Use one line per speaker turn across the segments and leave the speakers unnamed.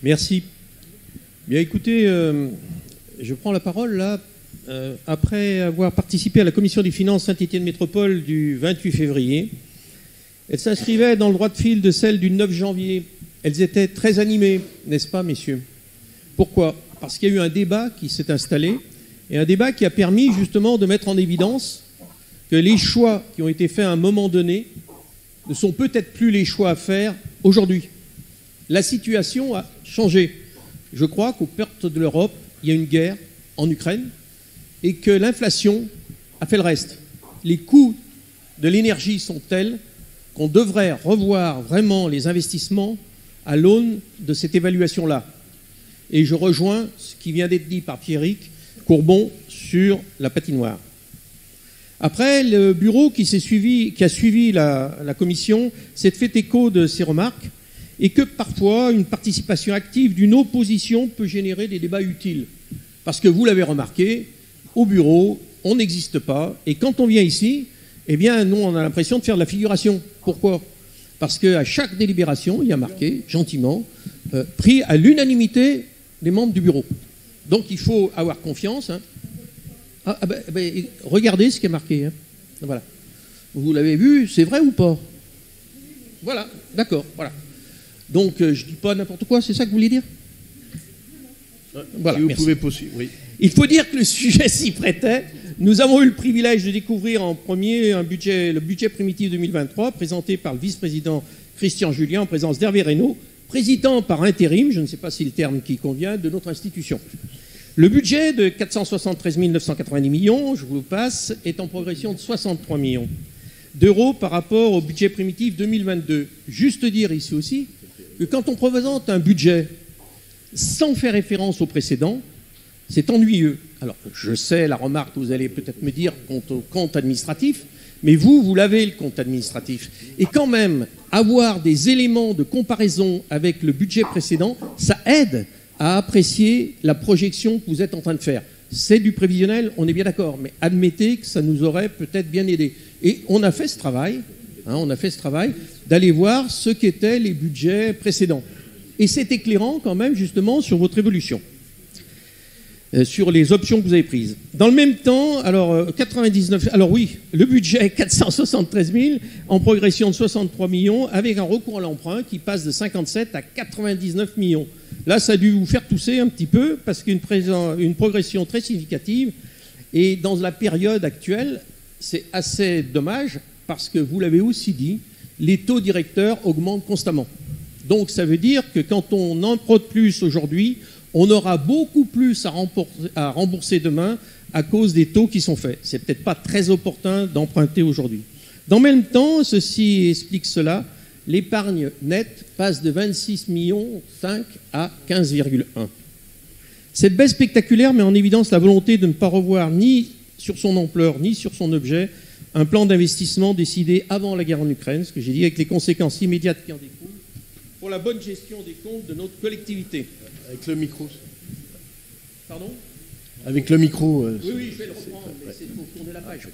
Merci. Bien écoutez, je prends la parole là, après avoir participé à la commission des finances Saint-Étienne Métropole du 28 février. Elle s'inscrivait dans le droit de fil de celle du 9 janvier. Elles étaient très animées, n'est-ce pas, messieurs? Pourquoi? Parce qu'il y a eu un débat qui s'est installé, et un débat qui a permis justement de mettre en évidence que les choix qui ont été faits à un moment donné ne sont peut-être plus les choix à faire aujourd'hui. La situation a changé. Je crois qu'aux portes de l'Europe, il y a une guerre en Ukraine et que l'inflation a fait le reste. Les coûts de l'énergie sont tels qu'on devrait revoir vraiment les investissements à l'aune de cette évaluation-là. Et je rejoins ce qui vient d'être dit par Pierrick Courbon sur la patinoire. Après, le bureau qui a suivi la commission s'est fait écho de ces remarques et que parfois une participation active d'une opposition peut générer des débats utiles. Parce que vous l'avez remarqué, au bureau, on n'existe pas. Et quand on vient ici, eh bien, nous, on a l'impression de faire de la figuration. Pourquoi? Parce qu'à chaque délibération, il y a marqué, gentiment, pris à l'unanimité des membres du bureau. Donc, il faut avoir confiance. Hein. Regardez ce qui est marqué. Hein. Voilà. Vous l'avez vu, c'est vrai ou pas? Voilà, d'accord, voilà. Donc, je ne dis pas n'importe quoi, c'est ça que vous voulez dire? Voilà,
si vous
merci.
pouvez poursuivre, oui.
Il faut dire que le sujet s'y prêtait. Nous avons eu le privilège de découvrir en premier le budget primitif 2023, présenté par le vice-président Christian Julien, en présence d'Hervé Reynaud, président par intérim, je ne sais pas si le terme qui convient, de notre institution. Le budget de 473 990 millions, je vous le passe, est en progression de 63 millions d'euros par rapport au budget primitif 2022. Juste dire ici aussi que quand on présente un budget sans faire référence au précédent, c'est ennuyeux. Alors, je sais la remarque que vous allez peut-être me dire quant au compte administratif, mais vous l'avez, le compte administratif. Et quand même, avoir des éléments de comparaison avec le budget précédent, ça aide à apprécier la projection que vous êtes en train de faire. C'est du prévisionnel, on est bien d'accord, mais admettez que ça nous aurait peut-être bien aidé. Et on a fait ce travail, d'aller voir ce qu'étaient les budgets précédents. Et c'est éclairant quand même, justement, sur votre évolution, sur les options que vous avez prises. Dans le même temps, alors le budget 473 000 en progression de 63 millions, avec un recours à l'emprunt qui passe de 57 à 99 millions. Là, ça a dû vous faire tousser un petit peu, parce qu'une progression très significative. Et dans la période actuelle, c'est assez dommage, parce que vous l'avez aussi dit, les taux directeurs augmentent constamment. Donc ça veut dire que quand on emprunte plus aujourd'hui, on aura beaucoup plus à rembourser demain à cause des taux qui sont faits. C'est peut-être pas très opportun d'emprunter aujourd'hui. Dans le même temps, ceci explique cela, l'épargne nette passe de 26,5 millions à 15,1. Cette baisse spectaculaire met en évidence la volonté de ne pas revoir ni sur son ampleur ni sur son objet un plan d'investissement décidé avant la guerre en Ukraine, ce que j'ai dit, avec les conséquences immédiates qui en découlent, pour la bonne gestion des comptes de notre collectivité.
Avec le micro.
Pardon?
Avec le micro.
Oui, je vais le reprendre, mais c'est pour tourner la page.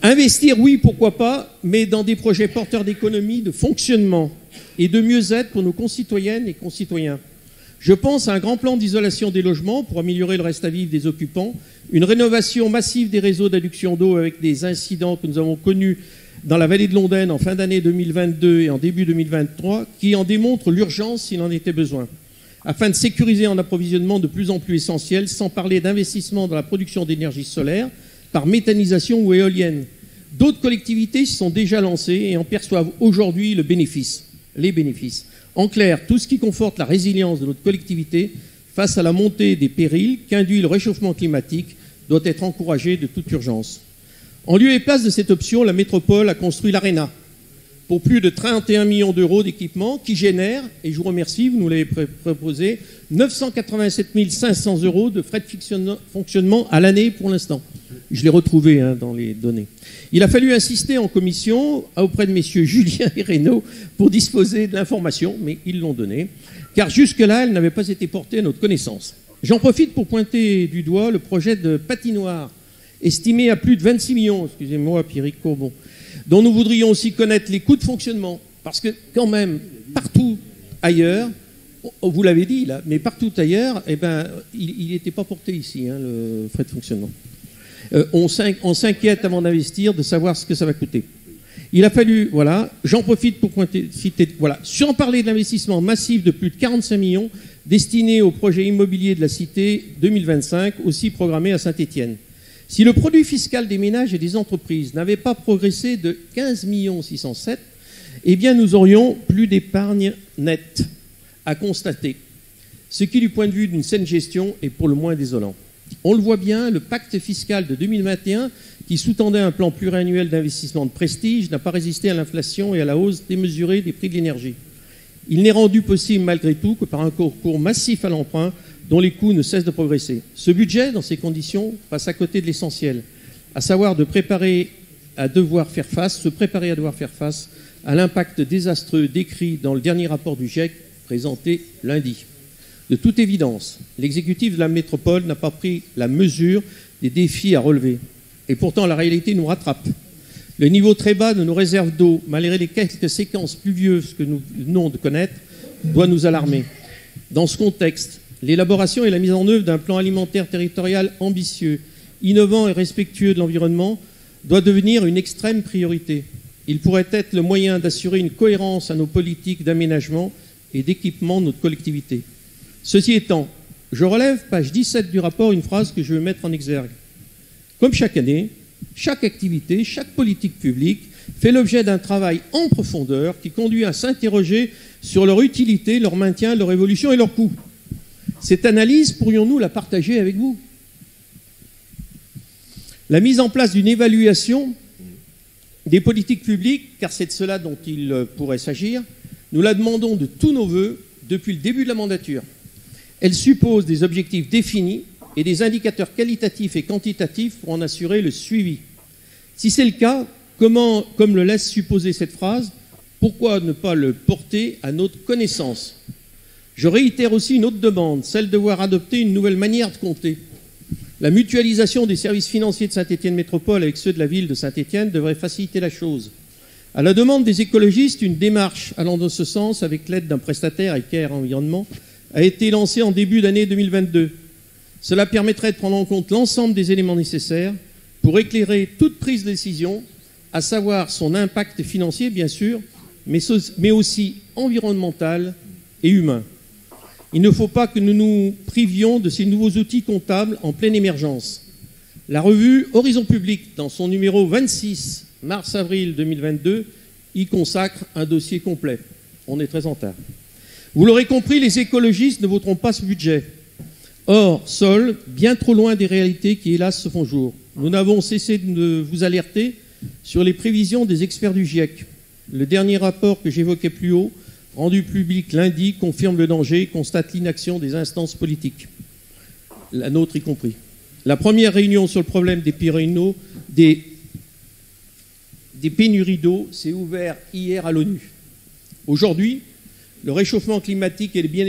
Investir, oui, pourquoi pas, mais dans des projets porteurs d'économie, de fonctionnement et de mieux-être pour nos concitoyennes et concitoyens. Je pense à un grand plan d'isolation des logements pour améliorer le reste à vivre des occupants, une rénovation massive des réseaux d'adduction d'eau avec des incidents que nous avons connus dans la vallée de l'Ondaine en fin d'année 2022 et en début 2023, qui en démontrent l'urgence s'il en était besoin, afin de sécuriser un approvisionnement de plus en plus essentiel, sans parler d'investissement dans la production d'énergie solaire, par méthanisation ou éolienne. D'autres collectivités s'y sont déjà lancées et en perçoivent aujourd'hui les bénéfices. En clair, tout ce qui conforte la résilience de notre collectivité face à la montée des périls qu'induit le réchauffement climatique doit être encouragé de toute urgence. En lieu et place de cette option, la métropole a construit l'Arena pour plus de 31 millions d'euros d'équipement qui génère, et je vous remercie, vous nous l'avez proposé, 987 500 euros de frais de fonctionnement à l'année pour l'instant. Je l'ai retrouvé dans les données. Il a fallu insister en commission auprès de messieurs Julien et Reynaud pour disposer de l'information, mais ils l'ont donnée, car jusque-là, elle n'avait pas été portée à notre connaissance. J'en profite pour pointer du doigt le projet de patinoire, estimé à plus de 26 millions, excusez-moi, Pierrick Courbon, dont nous voudrions aussi connaître les coûts de fonctionnement, parce que quand même, partout ailleurs, Vous l'avez dit, là, mais partout ailleurs, eh ben, il n'était pas porté ici, hein, le frais de fonctionnement. On s'inquiète avant d'investir de savoir ce que ça va coûter. Il a fallu, voilà, j'en profite pour citer, voilà, sans parler de l'investissement massif de plus de 45 millions destiné au projet immobilier de la Cité 2025, aussi programmé à Saint-Étienne. Si le produit fiscal des ménages et des entreprises n'avait pas progressé de 15 607 000, eh bien nous aurions plus d'épargne nette à constater, ce qui, du point de vue d'une saine gestion, est pour le moins désolant. On le voit bien, le pacte fiscal de 2021, qui sous-tendait un plan pluriannuel d'investissement de prestige, n'a pas résisté à l'inflation et à la hausse démesurée des prix de l'énergie. Il n'est rendu possible malgré tout que par un recours massif à l'emprunt dont les coûts ne cessent de progresser. Ce budget, dans ces conditions, passe à côté de l'essentiel, à savoir se préparer à devoir faire face à l'impact désastreux décrit dans le dernier rapport du GIEC présenté lundi. De toute évidence, l'exécutif de la métropole n'a pas pris la mesure des défis à relever. Et pourtant, la réalité nous rattrape. Le niveau très bas de nos réserves d'eau, malgré les quelques séquences pluvieuses que nous venons de connaître, doit nous alarmer. Dans ce contexte, l'élaboration et la mise en œuvre d'un plan alimentaire territorial ambitieux, innovant et respectueux de l'environnement doit devenir une extrême priorité. Il pourrait être le moyen d'assurer une cohérence à nos politiques d'aménagement et d'équipement de notre collectivité. Ceci étant, je relève, page 17 du rapport, une phrase que je veux mettre en exergue. Comme chaque année, chaque activité, chaque politique publique fait l'objet d'un travail en profondeur qui conduit à s'interroger sur leur utilité, leur maintien, leur évolution et leur coût. Cette analyse, pourrions-nous la partager avec vous? La mise en place d'une évaluation des politiques publiques, car c'est de cela dont il pourrait s'agir, nous la demandons de tous nos voeux depuis le début de la mandature. Elle suppose des objectifs définis et des indicateurs qualitatifs et quantitatifs pour en assurer le suivi. Si c'est le cas, comme le laisse supposer cette phrase, pourquoi ne pas le porter à notre connaissance? Je réitère aussi une autre demande, celle de voir adopter une nouvelle manière de compter. La mutualisation des services financiers de Saint-Étienne Métropole avec ceux de la ville de Saint-Étienne devrait faciliter la chose. À la demande des écologistes, une démarche allant dans ce sens, avec l'aide d'un prestataire, Ecaire Environnement, a été lancée en début d'année 2022. Cela permettrait de prendre en compte l'ensemble des éléments nécessaires pour éclairer toute prise de décision, à savoir son impact financier, bien sûr, mais aussi environnemental et humain. Il ne faut pas que nous nous privions de ces nouveaux outils comptables en pleine émergence. La revue Horizon Public, dans son numéro 26, mars-avril 2022, y consacre un dossier complet. On est très en retard. Vous l'aurez compris, les écologistes ne voteront pas ce budget. Or, seuls, bien trop loin des réalités qui, hélas, se font jour. Nous n'avons cessé de vous alerter sur les prévisions des experts du GIEC. Le dernier rapport que j'évoquais plus haut, rendu public lundi, confirme le danger et constate l'inaction des instances politiques, la nôtre y compris. La première réunion sur le problème des pénuries d'eau s'est ouverte hier à l'ONU. Aujourd'hui, le réchauffement climatique est bel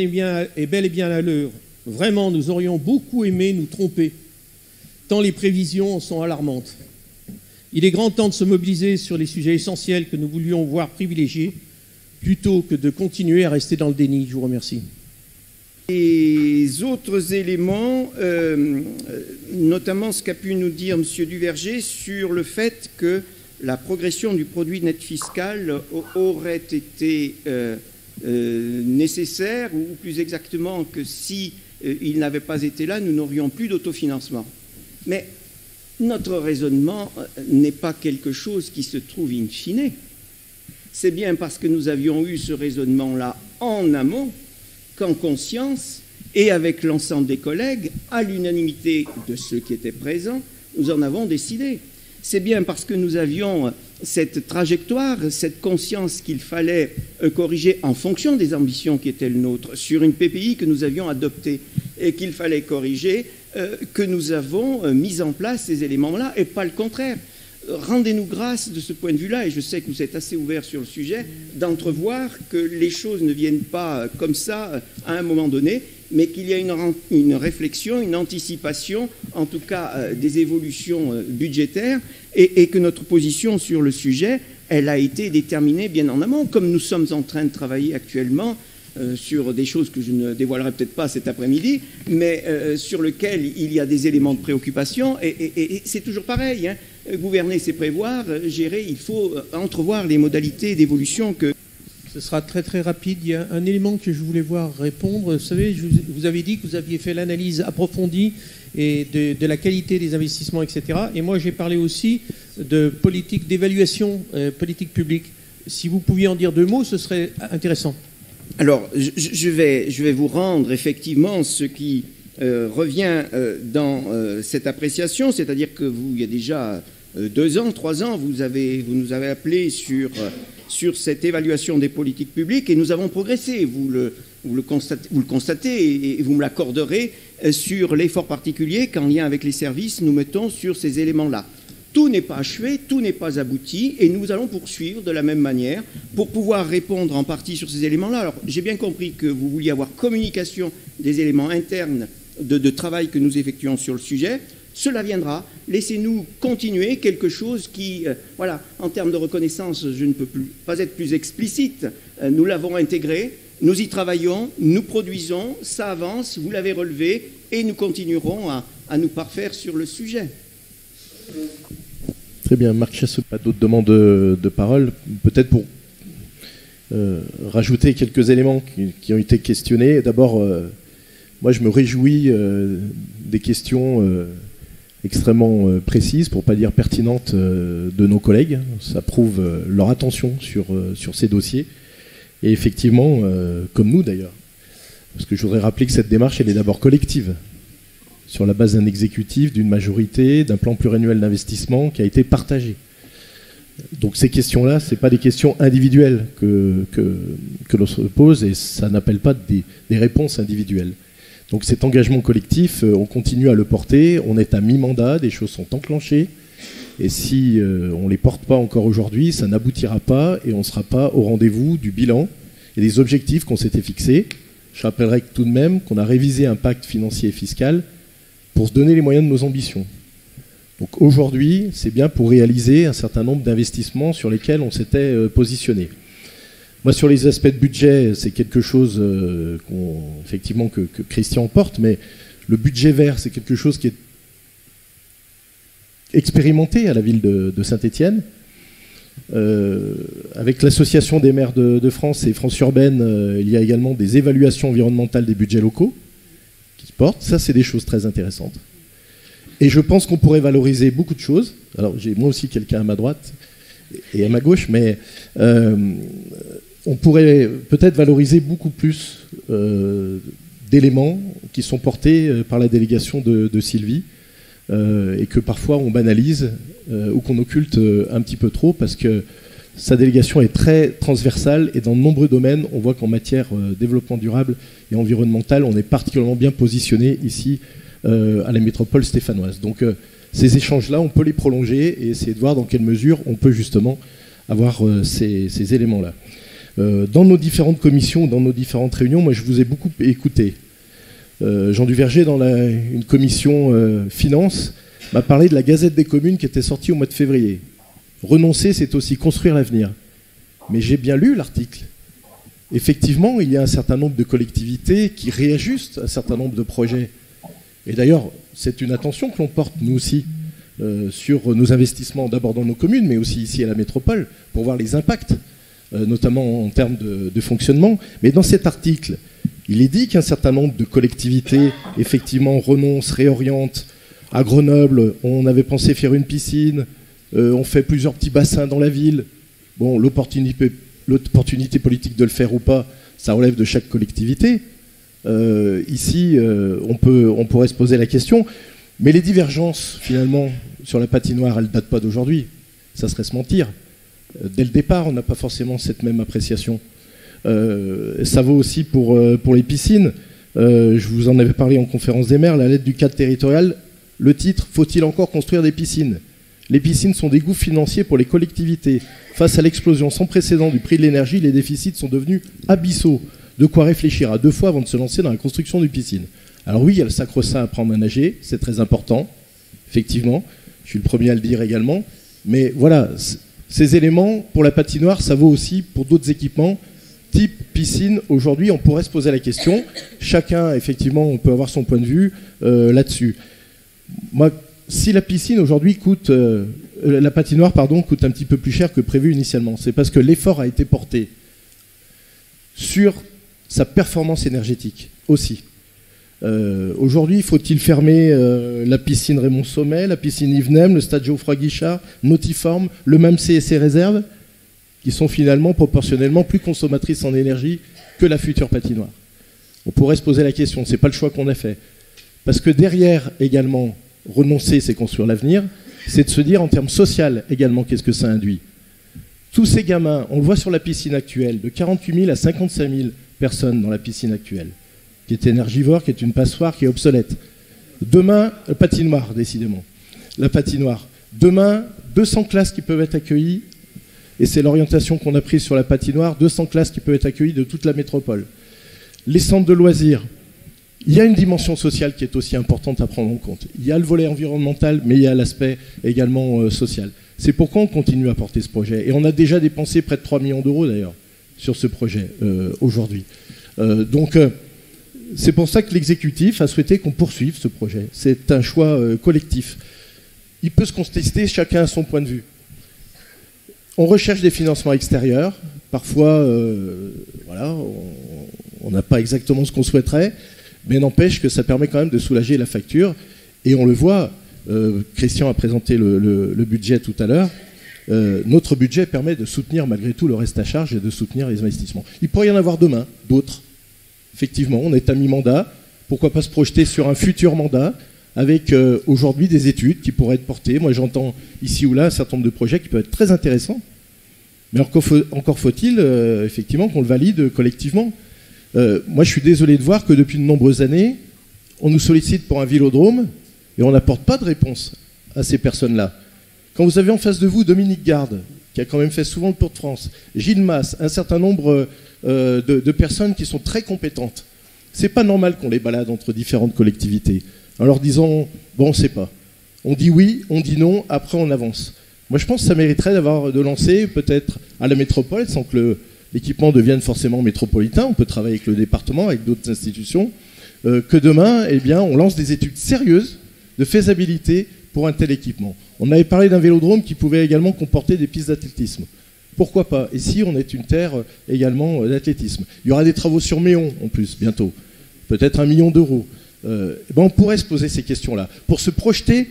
et bien à l'heure. Vraiment, nous aurions beaucoup aimé nous tromper, tant les prévisions sont alarmantes. Il est grand temps de se mobiliser sur les sujets essentiels que nous voulions voir privilégiés, plutôt que de continuer à rester dans le déni. Je vous remercie.
Les autres éléments, notamment ce qu'a pu nous dire M. Duverger sur le fait que la progression du produit net fiscal aurait été nécessaire, ou plus exactement que si il n'avait pas été là, nous n'aurions plus d'autofinancement. Mais notre raisonnement n'est pas quelque chose qui se trouve in fine. C'est bien parce que nous avions eu ce raisonnement-là en amont qu'en conscience et avec l'ensemble des collègues, à l'unanimité de ceux qui étaient présents, nous en avons décidé. C'est bien parce que nous avions cette trajectoire, cette conscience qu'il fallait corriger en fonction des ambitions qui étaient les nôtres sur une PPI que nous avions adoptée et qu'il fallait corriger, que nous avons mis en place ces éléments-là et pas le contraire. Rendez-nous grâce de ce point de vue-là, et je sais que vous êtes assez ouvert sur le sujet, d'entrevoir que les choses ne viennent pas comme ça à un moment donné, mais qu'il y a une réflexion, une anticipation, en tout cas des évolutions budgétaires, et que notre position sur le sujet, elle a été déterminée bien en amont, comme nous sommes en train de travailler actuellement sur des choses que je ne dévoilerai peut-être pas cet après-midi, mais sur lesquelles il y a des éléments de préoccupation. Et c'est toujours pareil, hein. Gouverner, c'est prévoir. Gérer, il faut entrevoir les modalités d'évolution que...
Ce sera très très rapide. Il y a un élément que je voulais voir répondre. Vous savez, vous avez dit que vous aviez fait l'analyse approfondie et de la qualité des investissements, etc. Et moi, j'ai parlé aussi de politique d'évaluation politique publique. Si vous pouviez en dire 2 mots, ce serait intéressant.
Alors, je vais vous rendre effectivement ce qui revient dans cette appréciation, c'est-à-dire que vous, il y a déjà 2 ans, 3 ans, vous nous avez appelé sur cette évaluation des politiques publiques et nous avons progressé. Vous le constatez et vous me l'accorderez sur l'effort particulier qu'en lien avec les services, nous mettons sur ces éléments-là. Tout n'est pas achevé, tout n'est pas abouti et nous allons poursuivre de la même manière pour pouvoir répondre en partie sur ces éléments-là. Alors, j'ai bien compris que vous vouliez avoir communication des éléments internes de travail que nous effectuons sur le sujet. Cela viendra. Laissez-nous continuer quelque chose qui, voilà, en termes de reconnaissance, je ne peux pas être plus explicite. Nous l'avons intégré, nous y travaillons, nous produisons, ça avance, vous l'avez relevé et nous continuerons à nous parfaire sur le sujet.
Très bien, Marc Chassot, pas d'autres demandes de parole. Peut-être pour rajouter quelques éléments qui ont été questionnés. D'abord, moi je me réjouis des questions extrêmement précises, pour ne pas dire pertinentes, de nos collègues. Ça prouve leur attention sur ces dossiers. Et effectivement, comme nous d'ailleurs, parce que je voudrais rappeler que cette démarche, elle est d'abord collective, sur la base d'un exécutif, d'une majorité, d'un plan pluriannuel d'investissement qui a été partagé. Donc ces questions-là, ce n'est pas des questions individuelles que l'on se pose et ça n'appelle pas des réponses individuelles. Donc cet engagement collectif, on continue à le porter, on est à mi-mandat, des choses sont enclenchées et si on ne les porte pas encore aujourd'hui, ça n'aboutira pas et on ne sera pas au rendez-vous du bilan et des objectifs qu'on s'était fixés. Je rappellerai tout de même qu'on a révisé un pacte financier et fiscal pour se donner les moyens de nos ambitions. Donc aujourd'hui, c'est bien pour réaliser un certain nombre d'investissements sur lesquels on s'était positionné. Moi, sur les aspects de budget, c'est quelque chose effectivement que Christian porte, mais le budget vert, c'est quelque chose qui est expérimenté à la ville de Saint-Étienne. Avec l'Association des maires de France et France Urbaine, il y a également des évaluations environnementales des budgets locaux qui se portent. Ça, c'est des choses très intéressantes. Et je pense qu'on pourrait valoriser beaucoup de choses. Alors, j'ai moi aussi quelqu'un à ma droite et à ma gauche, mais on pourrait peut-être valoriser beaucoup plus d'éléments qui sont portés par la délégation de Sylvie et que parfois on banalise ou qu'on occulte un petit peu trop parce que sa délégation est très transversale et dans de nombreux domaines, on voit qu'en matière développement durable et environnemental, on est particulièrement bien positionné ici à la métropole stéphanoise. Donc ces échanges-là, on peut les prolonger et essayer de voir dans quelle mesure on peut justement avoir ces éléments-là. Dans nos différentes commissions, dans nos différentes réunions, moi je vous ai beaucoup écouté. Jean Duverger, dans une commission finance, m'a parlé de la Gazette des communes qui était sortie au mois de février. Renoncer, c'est aussi construire l'avenir. Mais j'ai bien lu l'article. Effectivement, il y a un certain nombre de collectivités qui réajustent un certain nombre de projets. Et d'ailleurs, c'est une attention que l'on porte, nous aussi, sur nos investissements, d'abord dans nos communes, mais aussi ici à la métropole, pour voir les impacts, notamment en termes de fonctionnement. Mais dans cet article, il est dit qu'un certain nombre de collectivités, effectivement, renoncent, réorientent. À Grenoble, on avait pensé faire une piscine, on fait plusieurs petits bassins dans la ville. Bon, l'opportunité politique de le faire ou pas, ça relève de chaque collectivité. Ici, on pourrait se poser la question, mais les divergences, finalement, sur la patinoire, elles ne datent pas d'aujourd'hui. Ça serait se mentir. Dès le départ, on n'a pas forcément cette même appréciation. Ça vaut aussi pour les piscines. Je vous en avais parlé en conférence des maires, la lettre du cadre territorial, le titre « Faut-il encore construire des piscines ?» Les piscines sont des gouffres financiers pour les collectivités. Face à l'explosion sans précédent du prix de l'énergie, les déficits sont devenus abyssaux. De quoi réfléchir à 2 fois avant de se lancer dans la construction d'une piscine. Alors oui, il y a le sacro-saint apprendre à nager, c'est très important, effectivement. Je suis le premier à le dire également. Mais voilà, ces éléments, pour la patinoire, ça vaut aussi pour d'autres équipements type piscine, aujourd'hui, on pourrait se poser la question. Chacun, effectivement, on peut avoir son point de vue là-dessus. Moi, si la piscine aujourd'hui coûte, la patinoire, pardon, coûte un petit peu plus cher que prévu initialement, c'est parce que l'effort a été porté sur sa performance énergétique aussi. Aujourd'hui, faut-il fermer la piscine Raymond Sommet, la piscine Yves-Nem, le stade Geoffroy Guichard, Notiforme, le MAMC et ses réserves, qui sont finalement proportionnellement plus consommatrices en énergie que la future patinoire? On pourrait se poser la question, c'est pas le choix qu'on a fait. Parce que derrière, également, renoncer, c'est construire l'avenir, c'est de se dire en termes social également, qu'est-ce que ça induit. Tous ces gamins, on le voit sur la piscine actuelle, de 48 000 à 55 000 personnes dans la piscine actuelle, qui est énergivore, qui est une passoire, qui est obsolète. Demain, patinoire, décidément. La patinoire. Demain, 200 classes qui peuvent être accueillies, et c'est l'orientation qu'on a prise sur la patinoire, 200 classes qui peuvent être accueillies de toute la métropole. Les centres de loisirs. Il y a une dimension sociale qui est aussi importante à prendre en compte. Il y a le volet environnemental, mais il y a l'aspect également social. C'est pourquoi on continue à porter ce projet. Et on a déjà dépensé près de 3 millions d'euros, d'ailleurs, sur ce projet aujourd'hui. Donc, c'est pour ça que l'exécutif a souhaité qu'on poursuive ce projet. C'est un choix collectif. Il peut se contester, chacun a son point de vue. On recherche des financements extérieurs. Parfois, voilà, on n'a pas exactement ce qu'on souhaiterait, mais n'empêche que ça permet quand même de soulager la facture. Et on le voit, Christian a présenté le budget tout à l'heure, notre budget permet de soutenir malgré tout le reste à charge et de soutenir les investissements. Il pourrait y en avoir demain, d'autres. Effectivement, on est à mi-mandat. Pourquoi pas se projeter sur un futur mandat avec aujourd'hui des études qui pourraient être portées. Moi, j'entends ici ou là un certain nombre de projets qui peuvent être très intéressants. Mais encore faut-il effectivement qu'on le valide collectivement. Moi, je suis désolé de voir que depuis de nombreuses années, on nous sollicite pour un vélodrome et on n'apporte pas de réponse à ces personnes-là. Quand vous avez en face de vous Dominique Garde, qui a quand même fait souvent le Tour de France, Gilles Mas, un certain nombre de personnes qui sont très compétentes, c'est pas normal qu'on les balade entre différentes collectivités en leur disant « bon, on ne sait pas ». On dit oui, on dit non, après on avance. Moi, je pense que ça mériterait de lancer peut-être à la métropole, sans que l'équipement devienne forcément métropolitain, on peut travailler avec le département, avec d'autres institutions, que demain, eh bien, on lance des études sérieuses de faisabilité pour un tel équipement. On avait parlé d'un vélodrome qui pouvait également comporter des pistes d'athlétisme. Pourquoi pas? Et si on est une terre également d'athlétisme? Il y aura des travaux sur Méon, en plus, bientôt. Peut-être 1 million d'euros. On pourrait se poser ces questions-là pour se projeter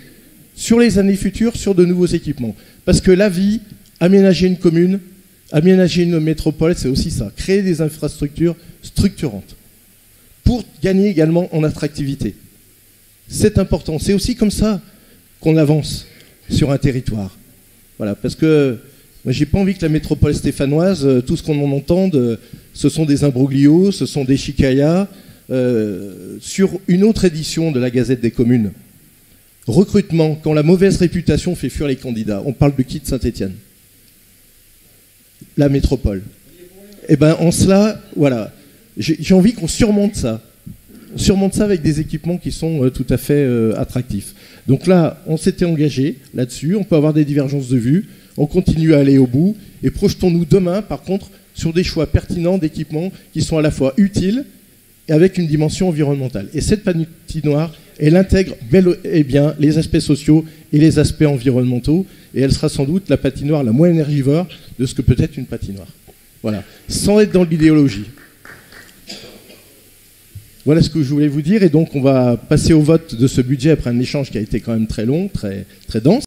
sur les années futures, sur de nouveaux équipements. Parce que la vie, aménager une commune, aménager une métropole, c'est aussi ça. Créer des infrastructures structurantes pour gagner également en attractivité. C'est important. C'est aussi comme ça qu'on avance sur un territoire. Voilà, parce que moi, j'ai pas envie que la métropole stéphanoise, tout ce qu'on en entende, ce sont des imbroglios, ce sont des chicayas. Sur une autre édition de la Gazette des communes, recrutement, quand la mauvaise réputation fait fuir les candidats, on parle de qui de Saint-Étienne? La métropole. Et bien en cela, voilà, j'ai envie qu'on surmonte ça. On surmonte ça avec des équipements qui sont tout à fait attractifs. Donc là, on s'était engagé là-dessus, on peut avoir des divergences de vues, on continue à aller au bout, et projetons-nous demain, par contre, sur des choix pertinents d'équipements qui sont à la fois utiles et avec une dimension environnementale. Et cette patinoire, elle intègre bel et bien les aspects sociaux et les aspects environnementaux, et elle sera sans doute la patinoire la moins énergivore de ce que peut être une patinoire. Voilà, sans être dans l'idéologie. Voilà ce que je voulais vous dire, et donc on va passer au vote de ce budget après un échange qui a été quand même très long, très dense.